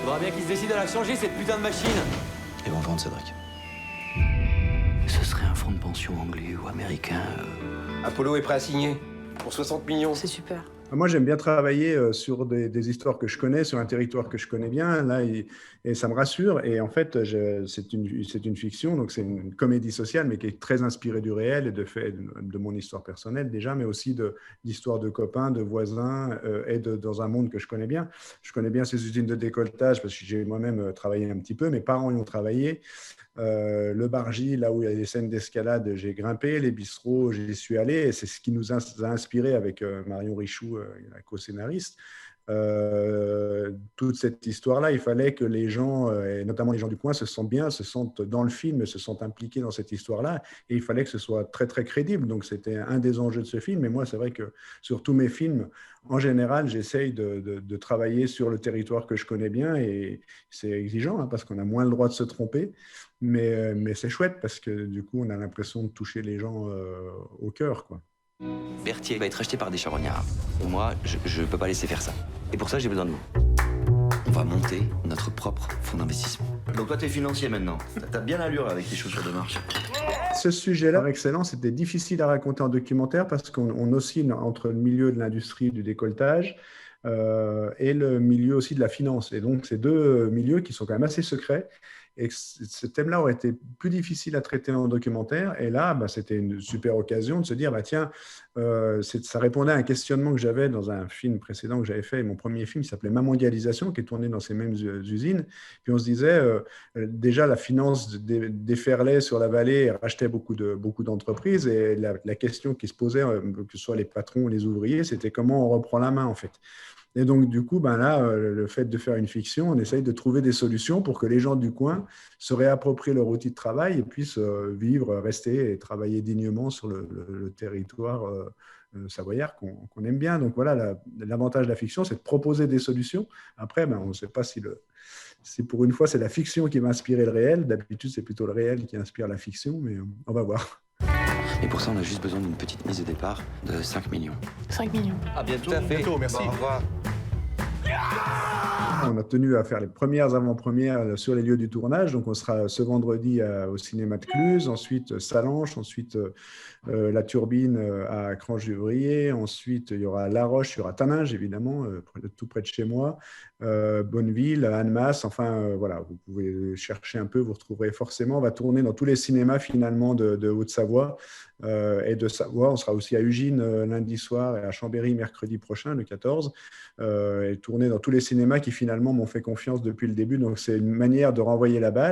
Faudra bien qu'ils se décident à la changer, cette putain de machine. Ils vont vendre, Cédric. Ce serait un fonds de pension anglais ou américain. Apollo est prêt à signer. Pour 60 millions. C'est super. Moi, j'aime bien travailler sur des histoires que je connais, sur un territoire que je connais bien, là, et ça me rassure. Et en fait, c'est une fiction, donc c'est une comédie sociale, mais qui est très inspirée du réel et de mon histoire personnelle déjà, mais aussi d'histoires de copains, de voisins, dans un monde que je connais bien. Je connais bien ces usines de décolletage parce que j'ai moi-même travaillé un petit peu, mes parents y ont travaillé. Le Bargy, là où il y a des scènes d'escalade, j'ai grimpé. Les bistrots, j'y suis allé. Et c'est ce qui nous a inspiré avec Marion Richoux, la co-scénariste. Toute cette histoire-là, il fallait que les gens, et notamment les gens du coin, se sentent bien, se sentent dans le film, se sentent impliqués dans cette histoire-là. Et il fallait que ce soit très, très crédible. Donc, c'était un des enjeux de ce film. Et moi, c'est vrai que sur tous mes films, en général, j'essaye de travailler sur le territoire que je connais bien. Et c'est exigeant, hein, parce qu'on a moins le droit de se tromper. Mais c'est chouette parce que du coup, on a l'impression de toucher les gens au cœur, quoi. Berthier va être racheté par des charognards. Moi, je peux pas laisser faire ça. Et pour ça, j'ai besoin de vous. On va monter notre propre fonds d'investissement. Donc toi, t'es financier maintenant. T'as bien l'allure avec tes chaussures de marche. Ce sujet-là, par excellence, c'était difficile à raconter en documentaire parce qu'on oscille entre le milieu de l'industrie du décolletage et le milieu aussi de la finance. Et donc, ces deux milieux qui sont quand même assez secrets. Et ce thème-là aurait été plus difficile à traiter en documentaire. Et là, c'était une super occasion de se dire, tiens, ça répondait à un questionnement que j'avais dans un film précédent que j'avais fait. Mon premier film s'appelait Ma mondialisation, qui est tourné dans ces mêmes usines. Puis on se disait, déjà, la finance déferlait sur la vallée et rachetait beaucoup d'entreprises. Et la question qui se posait, que ce soit les patrons ou les ouvriers, c'était comment on reprend la main, en fait. Et donc, du coup, là, le fait de faire une fiction, on essaye de trouver des solutions pour que les gens du coin se réapproprient leur outil de travail et puissent vivre, rester et travailler dignement sur le territoire savoyard qu'on aime bien. Donc, voilà, l'avantage de la fiction, c'est de proposer des solutions. Après, on ne sait pas si pour une fois, c'est la fiction qui va inspirer le réel. D'habitude, c'est plutôt le réel qui inspire la fiction, mais on va voir. Et pour ça, on a juste besoin d'une petite mise au départ de 5 millions. 5 millions. À bientôt. Tout à fait. Bientôt, merci. Au revoir. On a tenu à faire les premières avant-premières sur les lieux du tournage. Donc, on sera ce vendredi au cinéma de Cluse, ensuite Salanches, ensuite La Turbine à Crange-du-Vrier, ensuite il y aura La Roche, il y aura Taninges, évidemment, tout près de chez moi, Bonneville, Annemasse, enfin, voilà, vous pouvez chercher un peu, vous retrouverez forcément. On va tourner dans tous les cinémas, finalement, de Haute-Savoie et de Savoie. On sera aussi à Ugine lundi soir et à Chambéry mercredi prochain, le 14, et tourner dans tous les cinémas qui, finalement, m'ont fait confiance depuis le début. Donc, c'est une manière de renvoyer la balle.